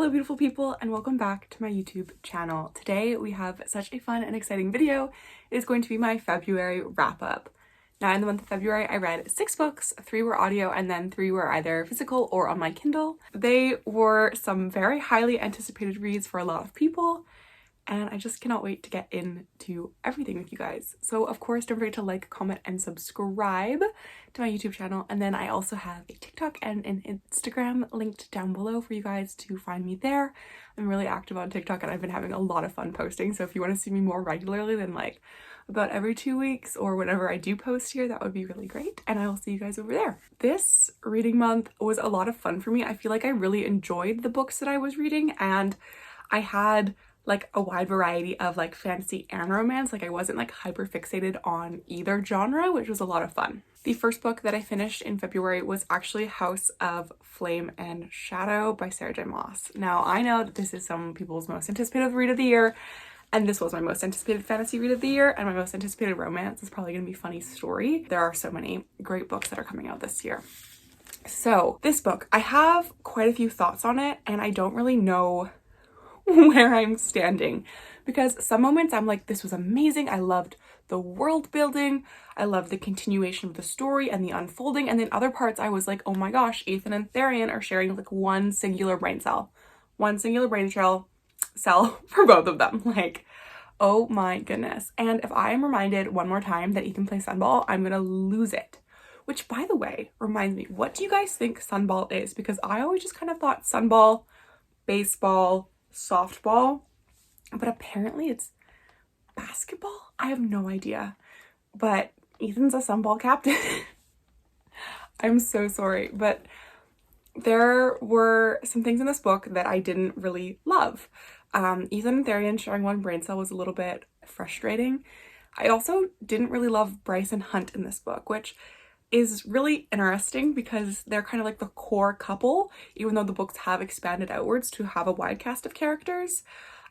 Hello beautiful people and welcome back to my YouTube channel. Today we have such a fun and exciting video. It is going to be my February wrap up. Now in the month of February I read 6 books, 3 were audio and then 3 were either physical or on my Kindle. They were some very highly anticipated reads for a lot of people and I just cannot wait to get into everything with you guys. So of course don't forget to like, comment and subscribe to my YouTube channel, and then I also have a TikTok and an Instagram linked down below for you guys to find me there. I'm really active on TikTok and I've been having a lot of fun posting, so if you want to see me more regularly than like about every 2 weeks or whenever I do post here, that would be really great, and I will see you guys over there. This reading month was a lot of fun for me. I feel like I really enjoyed the books that I was reading, and I had like a wide variety of like fantasy and romance. Like I wasn't like hyper fixated on either genre, which was a lot of fun. The first book that I finished in February was actually House of Flame and Shadow by Sarah J. Maas. Now I know that this is some people's most anticipated read of the year, and this was my most anticipated fantasy read of the year, and my most anticipated romance is probably gonna be Funny Story. There are so many great books that are coming out this year. So this book, I have quite a few thoughts on it and I don't really know where I'm standing, because some moments I'm like, this was amazing, I loved the world building, I loved the continuation of the story and the unfolding, and then other parts I was like, oh my gosh, Ethan and Tharian are sharing like one singular brain cell for both of them. Like, oh my goodness. And if I am reminded one more time that Ethan plays Sunball, I'm gonna lose it. Which, by the way, reminds me, what do you guys think Sunball is? Because I always just kind of thought Sunball, baseball, softball, but apparently it's basketball. I have no idea, but Ethan's a Sunball captain. I'm so sorry, but there were some things in this book that I didn't really love. Ethan and Tharian sharing one brain cell was a little bit frustrating. I also didn't really love Bryce and Hunt in this book, which is really interesting because they're kind of like the core couple, even though the books have expanded outwards to have a wide cast of characters.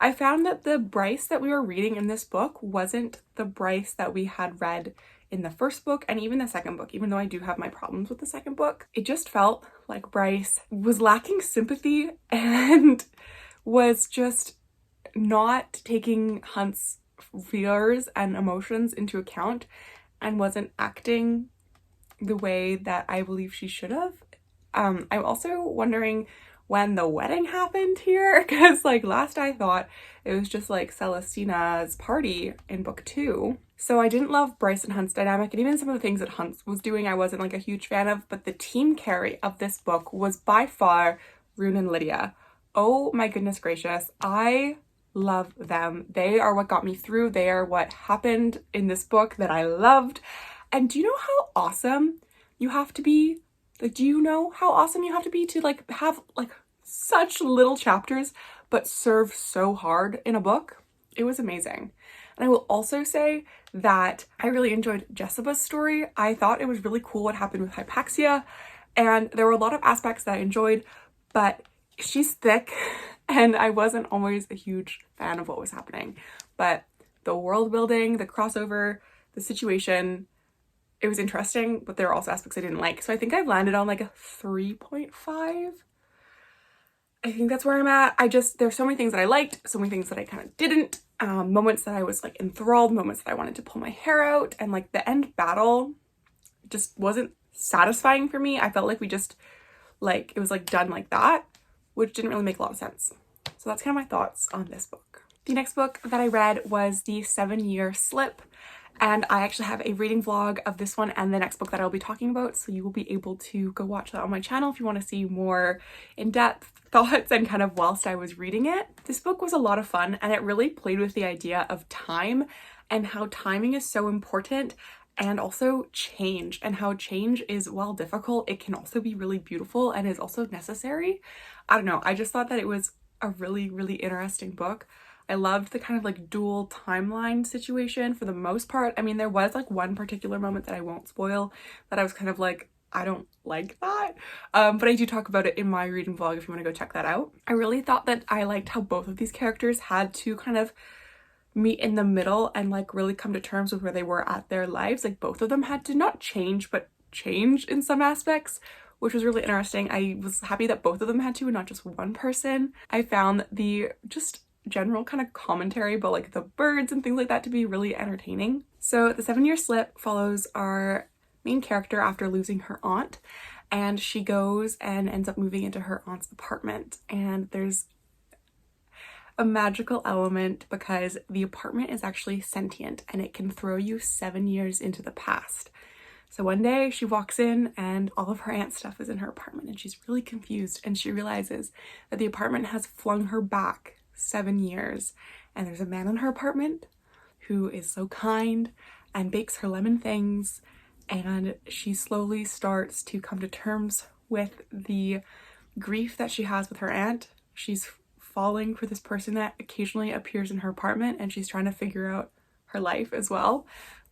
I found that the Bryce that we were reading in this book wasn't the Bryce that we had read in the first book and even the second book, even though I do have my problems with the second book. It just felt like Bryce was lacking sympathy and was just not taking Hunt's fears and emotions into account and wasn't acting the way that I believe she should have. I'm also wondering when the wedding happened here, because like last I thought it was just like Celestina's party in book 2. So I didn't love Bryce and Hunt's dynamic, and even some of the things that Hunt was doing I wasn't like a huge fan of, but the team carry of this book was by far Rune and Lydia. Oh my goodness gracious, I love them. They are what got me through. They are what happened in this book that I loved. And do you know how awesome you have to be? Like, do you know how awesome you have to be to like have like such little chapters but serve so hard in a book? It was amazing. And I will also say that I really enjoyed Jessica's story. I thought it was really cool what happened with Hypaxia, and there were a lot of aspects that I enjoyed, but she's thick and I wasn't always a huge fan of what was happening. But the world building, the crossover, the situation, it was interesting, but there are also aspects I didn't like. So I think I've landed on like a 3.5. I think that's where I'm at. There's so many things that I liked, so many things that I kind of didn't. Moments that I was like enthralled, moments that I wanted to pull my hair out, and like the end battle just wasn't satisfying for me. I felt like we just like, it was like done like that, which didn't really make a lot of sense. So that's kind of my thoughts on this book. The next book that I read was The 7-Year Slip. And I actually have a reading vlog of this one and the next book that I'll be talking about, so you will be able to go watch that on my channel if you want to see more in-depth thoughts and kind of whilst I was reading it. This book was a lot of fun, and it really played with the idea of time and how timing is so important, and also change, and how change is, while difficult, it can also be really beautiful and is also necessary. I don't know, I just thought that it was a really, really interesting book. I loved the kind of like dual timeline situation for the most part. I mean, there was like one particular moment that I won't spoil that I was kind of like, I don't like that. But I do talk about it in my reading vlog if you want to go check that out. I really thought that I liked how both of these characters had to kind of meet in the middle and like really come to terms with where they were at their lives. Like both of them had to not change, but change in some aspects, which was really interesting. I was happy that both of them had two and not just one person. I found the just general kind of commentary about like the birds and things like that to be really entertaining. So the 7 Year Slip follows our main character after losing her aunt, and she goes and ends up moving into her aunt's apartment, and there's a magical element because the apartment is actually sentient and it can throw you 7 years into the past. So one day she walks in and all of her aunt's stuff is in her apartment and she's really confused, and she realizes that the apartment has flung her back 7 years, and there's a man in her apartment who is so kind and bakes her lemon things, and she slowly starts to come to terms with the grief that she has with her aunt. She's falling for this person that occasionally appears in her apartment, and she's trying to figure out her life as well.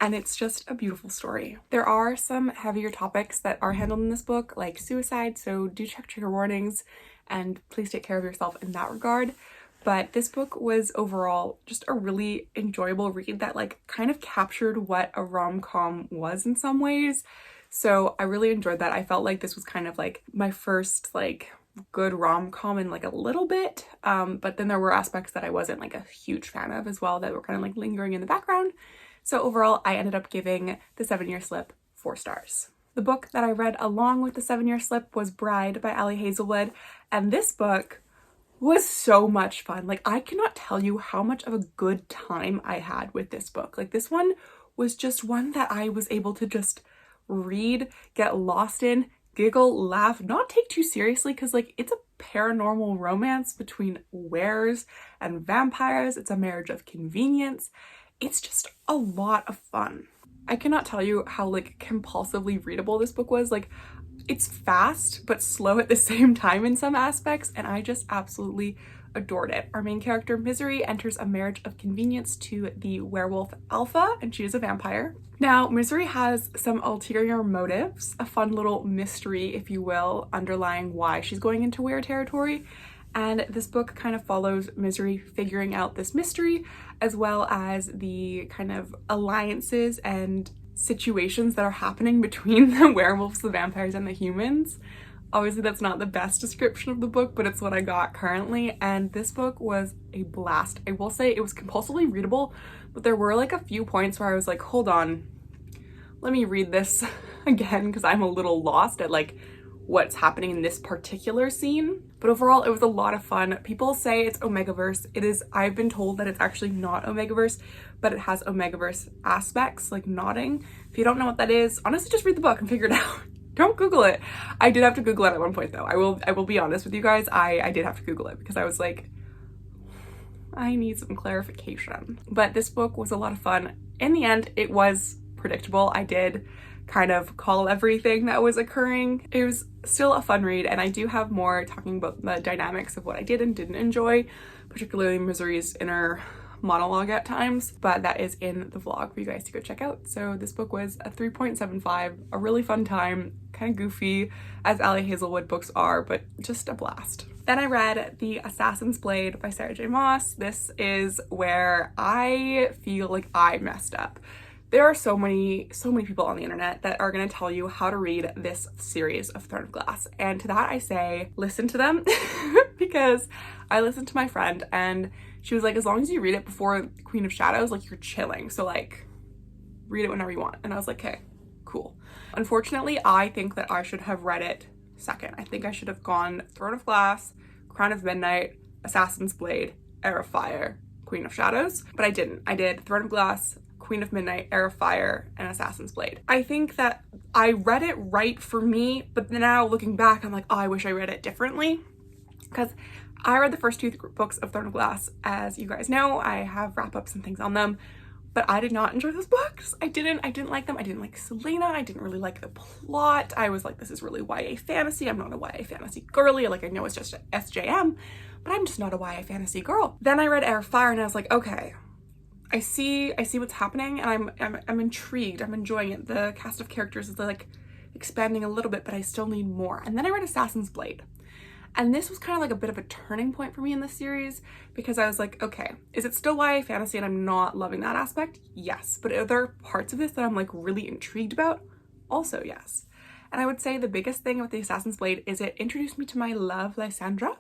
And it's just a beautiful story. There are some heavier topics that are handled in this book, like suicide, so do check trigger warnings and please take care of yourself in that regard. But this book was overall just a really enjoyable read that like kind of captured what a rom-com was in some ways. So I really enjoyed that. I felt like this was kind of like my first like good rom-com in like a little bit. But then there were aspects that I wasn't like a huge fan of as well that were kind of like lingering in the background. So overall, I ended up giving The 7 Year Slip 4 stars. The book that I read along with The 7 Year Slip was Bride by Ali Hazelwood, and this book was so much fun. Like, I cannot tell you how much of a good time I had with this book. Like, this one was just one that I was able to just read, get lost in, giggle, laugh, not take too seriously, because like it's a paranormal romance between wares and vampires. It's a marriage of convenience. It's just a lot of fun. I cannot tell you how like compulsively readable this book was. Like, it's fast but slow at the same time in some aspects, and I just absolutely adored it. Our main character, Misery, enters a marriage of convenience to the werewolf Alpha, and she is a vampire. Now, Misery has some ulterior motives, a fun little mystery, if you will, underlying why she's going into were territory. And this book kind of follows Misery figuring out this mystery, as well as the kind of alliances and situations that are happening between the werewolves, the vampires, and the humans. Obviously, that's not the best description of the book, but it's what I got currently, and this book was a blast. I will say it was compulsively readable, but there were like a few points where I was like, hold on, let me read this again, because I'm a little lost at like what's happening in this particular scene. But overall, it was a lot of fun. People say it's Omegaverse. It is, I've been told that it's actually not Omegaverse, but it has Omegaverse aspects, like nodding. If you don't know what that is, honestly, just read the book and figure it out. Don't Google it. I did have to Google it at one point though. I will be honest with you guys. I did have to Google it because I was like, I need some clarification. But this book was a lot of fun. In the end, it was predictable. I did kind of call everything that was occurring. It was still a fun read, and I do have more talking about the dynamics of what I did and didn't enjoy, particularly Misery's inner monologue at times, but that is in the vlog for you guys to go check out. So this book was a 3.75, a really fun time, kind of goofy as Ali Hazelwood books are, but just a blast. Then I read The Assassin's Blade by Sarah J. Maas. This is where I feel like I messed up. There are so many people on the internet that are going to tell you how to read this series of Throne of Glass. And to that I say, listen to them because I listened to my friend and she was like, as long as you read it before Queen of Shadows, like you're chilling. So like read it whenever you want. And I was like, okay, cool. Unfortunately, I think that I should have read it second. I think I should have gone Throne of Glass, Crown of Midnight, Assassin's Blade, Heir of Fire, Queen of Shadows. But I didn't. I did Throne of Glass, Queen of Midnight, Heir of Fire, and Assassin's Blade. I think that I read it right for me, but now looking back, I'm like, oh, I wish I read it differently. Because I read the first two books of Throne of Glass. As you guys know, I have wrap-ups and things on them, but I did not enjoy those books. I didn't like them. I didn't like Selena. I didn't really like the plot. I was like, this is really YA fantasy. I'm not a YA fantasy girly. Like, I know it's just a SJM, but I'm just not a YA fantasy girl. Then I read Heir of Fire and I was like, okay, I see what's happening, and I'm intrigued. I'm enjoying it. The cast of characters is like expanding a little bit, but I still need more. And then I read Assassin's Blade. And this was kind of like a bit of a turning point for me in this series, because I was like, okay, is it still YA fantasy and I'm not loving that aspect? Yes. But are there parts of this that I'm like really intrigued about? Also yes. And I would say the biggest thing with the Assassin's Blade is it introduced me to my love, Lysandra,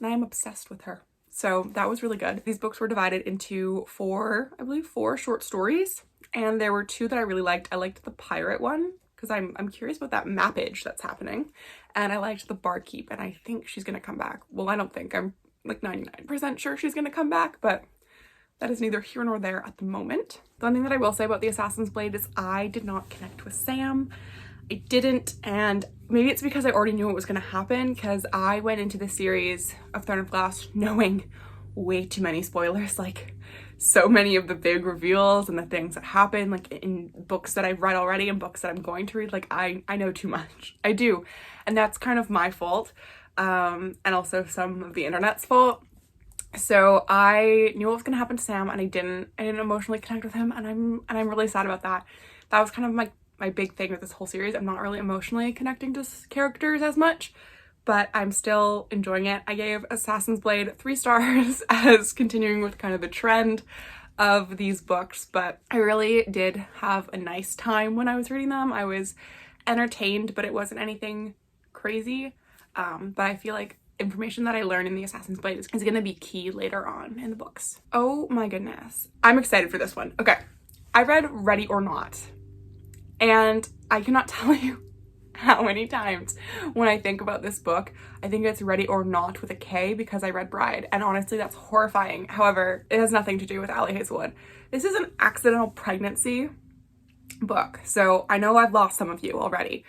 and I am obsessed with her. So that was really good. These books were divided into I believe four short stories, and there were two that I really liked. I liked the pirate one because I'm curious about that mappage that's happening, and I liked the barkeep, and I think she's gonna come back. Well, I don't think, I'm like 99% sure she's gonna come back, but that is neither here nor there at the moment. The one thing that I will say about the Assassin's Blade is I did not connect with Sam. I didn't, and maybe it's because I already knew what was going to happen, because I went into the series of Throne of Glass knowing way too many spoilers, like so many of the big reveals and the things that happen, like in books that I've read already and books that I'm going to read. Like I know too much. I do, and that's kind of my fault, and also some of the internet's fault. So I knew what was going to happen to Sam, and I didn't emotionally connect with him, and I'm really sad about that. That was kind of my big thing with this whole series. I'm not really emotionally connecting to characters as much, but I'm still enjoying it. I gave Assassin's Blade 3 stars as continuing with kind of the trend of these books, but I really did have a nice time when I was reading them. I was entertained, but it wasn't anything crazy. But I feel like information that I learned in the Assassin's Blade is going to be key later on in the books. Oh my goodness. I'm excited for this one. Okay. I read Ready or Not, and I cannot tell you how many times when I think about this book, I think it's Ready or Not with a K, because I read Bride, and honestly that's horrifying. However, it has nothing to do with Allie Hazelwood. This is an accidental pregnancy book, so I know I've lost some of you already,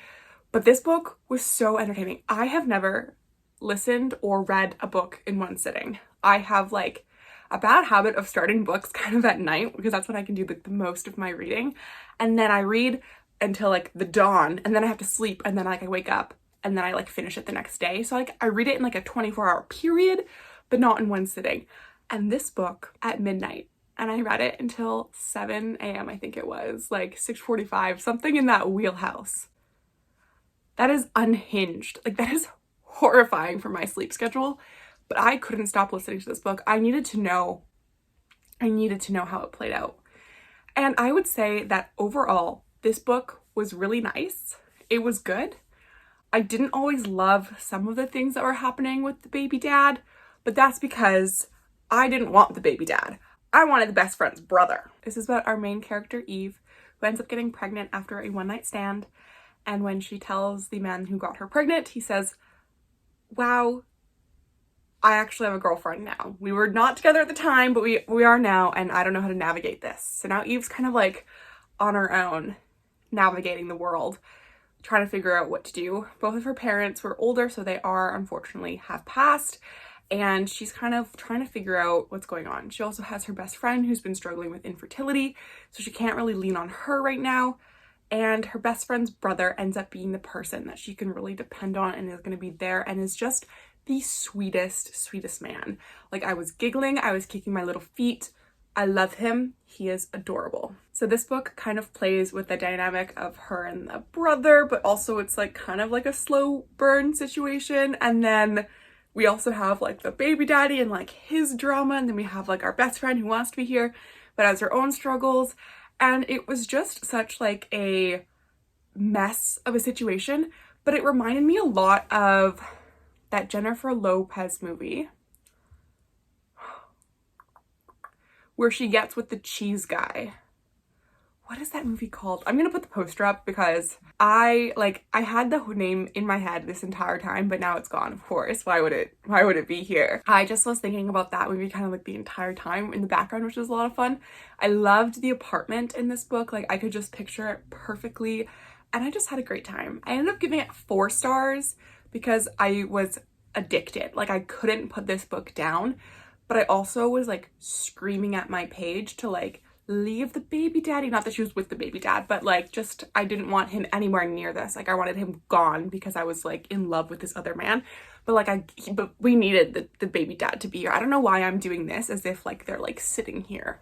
but this book was so entertaining. I have never listened or read a book in one sitting. I have like a bad habit of starting books kind of at night, because that's when I can do the most of my reading, and then I read until like the dawn, and then I have to sleep, and then like I wake up, and then I like finish it the next day. So like I read it in like a 24-hour period, but not in one sitting. And this book at midnight, and I read it until 7 a.m. I think it was, like 6:45, something in that wheelhouse. That is unhinged. Like that is horrifying for my sleep schedule, but I couldn't stop listening to this book. I needed to know how it played out. And I would say that overall, this book was really nice. It was good. I didn't always love some of the things that were happening with the baby dad, but that's because I didn't want the baby dad. I wanted the best friend's brother. This is about our main character, Eve, who ends up getting pregnant after a one-night stand. And when she tells the man who got her pregnant, he says, "Wow, I actually have a girlfriend now. We were not together at the time, but we are now, and I don't know how to navigate this." So now Eve's kind of like on her own, navigating the world, trying to figure out what to do. Both of her parents were older, so they unfortunately have passed, and she's kind of trying to figure out what's going on. She also has her best friend who's been struggling with infertility, so she can't really lean on her right now. And her best friend's brother ends up being the person that she can really depend on and is going to be there, and is just the sweetest man. Like, I was giggling, I was kicking my little feet. I love him. He is adorable. So this book kind of plays with the dynamic of her and the brother, but also it's like kind of like a slow burn situation. And then we also have like the baby daddy and like his drama. And then we have like our best friend who wants to be here, but has her own struggles. And it was just such like a mess of a situation, but it reminded me a lot of that Jennifer Lopez movie where she gets with the cheese guy. What is that movie called? I'm gonna put the poster up because I had the name in my head this entire time, but now it's gone, of course. Why would it be here? I just was thinking about that movie kind of like the entire time in the background, which was a lot of fun. I loved the apartment in this book. Like, I could just picture it perfectly, and I just had a great time. I ended up giving it 4 stars because I was addicted. Like, I couldn't put this book down, but I also was like screaming at my page to like leave the baby daddy. Not that she was with the baby dad, but like just I didn't want him anywhere near this. Like, I wanted him gone because I was like in love with this other man. But but we needed the baby dad to be here. I don't know why I'm doing this as if like they're like sitting here,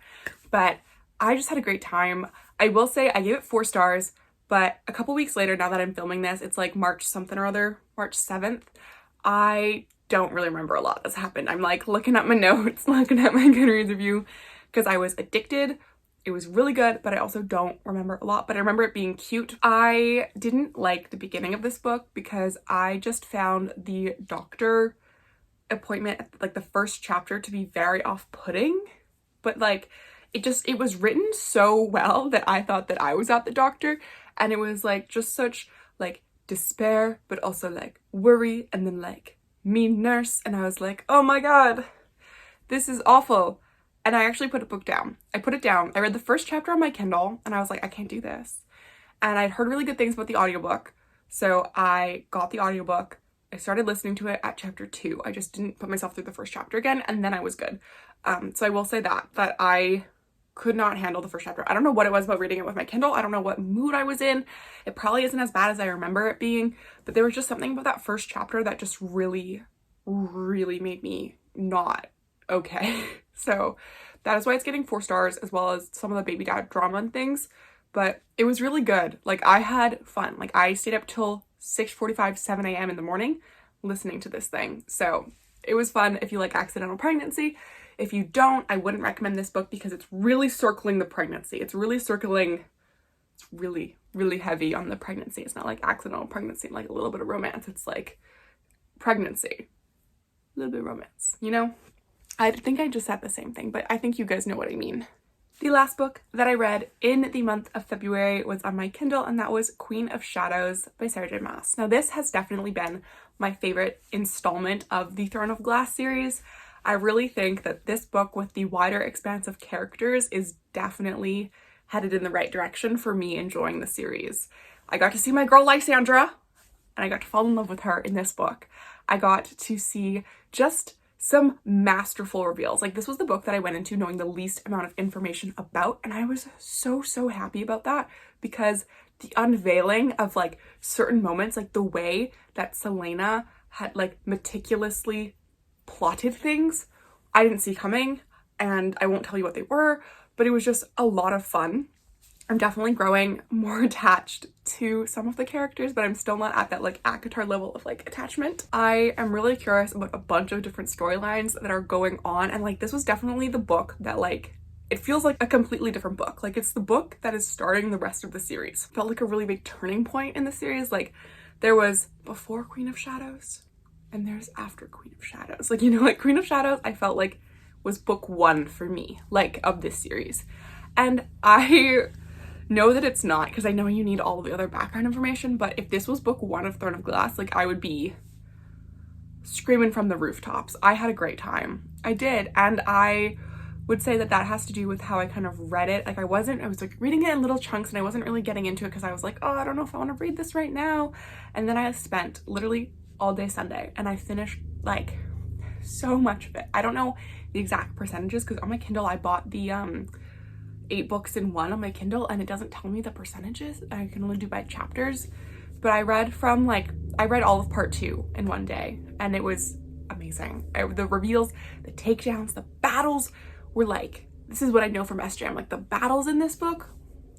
but I just had a great time. I will say I gave it 4 stars, but a couple weeks later, now that I'm filming this, it's like March something or other, March 7th. I don't really remember a lot that's happened. I'm like looking at my notes, looking at my Goodreads review, because I was addicted. It was really good, but I also don't remember a lot, but I remember it being cute. I didn't like the beginning of this book because I just found the doctor appointment, like the first chapter, to be very off-putting, but like it was written so well that I thought that I was at the doctor, and it was like just such like despair, but also like worry, and then like mean nurse, and I was like, oh my god, this is awful. And I actually put a book down. I put it down. I read the first chapter on my Kindle and I was like, I can't do this. And I'd heard really good things about the audiobook. So I got the audiobook. I started listening to it at chapter 2. I just didn't put myself through the first chapter again, and then I was good. So I will say that I could not handle the first chapter. I don't know what it was about reading it with my Kindle. I don't know what mood I was in. It probably isn't as bad as I remember it being, but there was just something about that first chapter that just really, really made me not okay. So that is why it's getting 4 stars, as well as some of the baby dad drama and things. But it was really good. Like, I had fun. Like, I stayed up till 6:45, 7 a.m. in the morning listening to this thing. So it was fun if you like accidental pregnancy. If you don't, I wouldn't recommend this book because it's really circling the pregnancy. It's really, really heavy on the pregnancy. It's not like accidental pregnancy, like a little bit of romance. It's like pregnancy, a little bit of romance, you know? I think I just said the same thing, but I think you guys know what I mean. The last book that I read in the month of February was on my Kindle, and that was Queen of Shadows by Sarah J. Maas. Now, this has definitely been my favorite installment of the Throne of Glass series. I really think that this book, with the wider expanse of characters, is definitely headed in the right direction for me enjoying the series. I got to see my girl Lysandra, and I got to fall in love with her in this book. I got to see just some masterful reveals. Like, this was the book that I went into knowing the least amount of information about, and I was so happy about that, because the unveiling of like certain moments, like the way that Selena had like meticulously plotted things, I didn't see coming, and I won't tell you what they were, but it was just a lot of fun. I'm definitely growing more attached to some of the characters, but I'm still not at that like ACOTAR level of like attachment. I am really curious about a bunch of different storylines that are going on, and like this was definitely the book that like, it feels like a completely different book. Like, it's the book that is starting the rest of the series. Felt like a really big turning point in the series. Like, there was before Queen of Shadows and there's after Queen of Shadows. Like, you know, like Queen of Shadows I felt like was book 1 for me, like, of this series. And I know that it's not, because I know you need all of the other background information, but if this was book 1 of Throne of Glass, like, I would be screaming from the rooftops. I had a great time. I did, and I would say that that has to do with how I kind of read it. Like, I was like reading it in little chunks, and I wasn't really getting into it because I was like, oh, I don't know if I want to read this right now. And then I spent literally all day Sunday, and I finished like so much of it. I don't know the exact percentages because on my Kindle I bought the 8 books in one on my Kindle, and it doesn't tell me the percentages. I can only do by chapters. But I read all of part 2 in one day, and it was amazing. The reveals, the takedowns, the battles were like, this is what I know from SJM. Like, the battles in this book,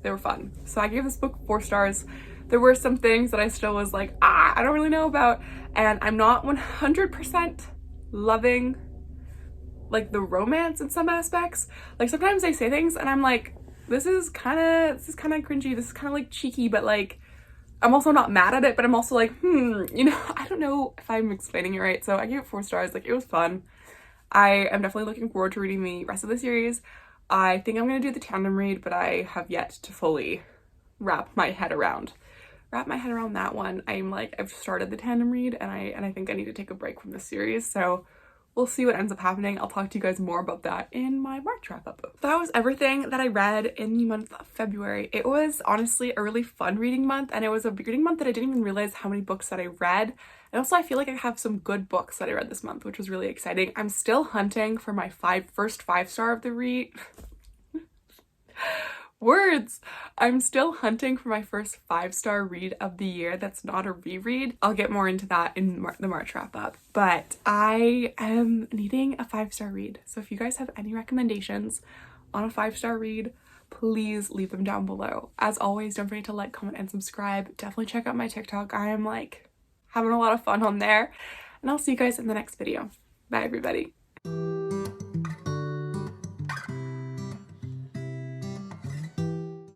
they were fun. So I gave this book 4 stars. There were some things that I still was like, I don't really know about, and I'm not 100% loving like the romance in some aspects. Like, sometimes they say things and I'm like, this is kind of cringy, this is kind of like cheeky, but like, I'm also not mad at it, but I'm also like, you know, I don't know if I'm explaining it right. So I gave it 4 stars. Like, it was fun. I am definitely looking forward to reading the rest of the series. I think I'm gonna do the tandem read, but I have yet to fully wrap my head around that one. I'm like, I've started the tandem read, and I think I need to take a break from the series. So we'll see what ends up happening. I'll talk to you guys more about that in my March wrap-up. That was everything that I read in the month of February. It was honestly a really fun reading month, and it was a reading month that I didn't even realize how many books that I read. And also, I feel like I have some good books that I read this month, which was really exciting. I'm still hunting for my first 5-star of the read. Words! I'm still hunting for my first 5-star read of the year that's not a reread. I'll get more into that in the March wrap-up. But I am needing a 5-star read. So if you guys have any recommendations on a 5-star read, please leave them down below. As always, don't forget to like, comment, and subscribe. Definitely check out my TikTok. I am like having a lot of fun on there. And I'll see you guys in the next video. Bye, everybody.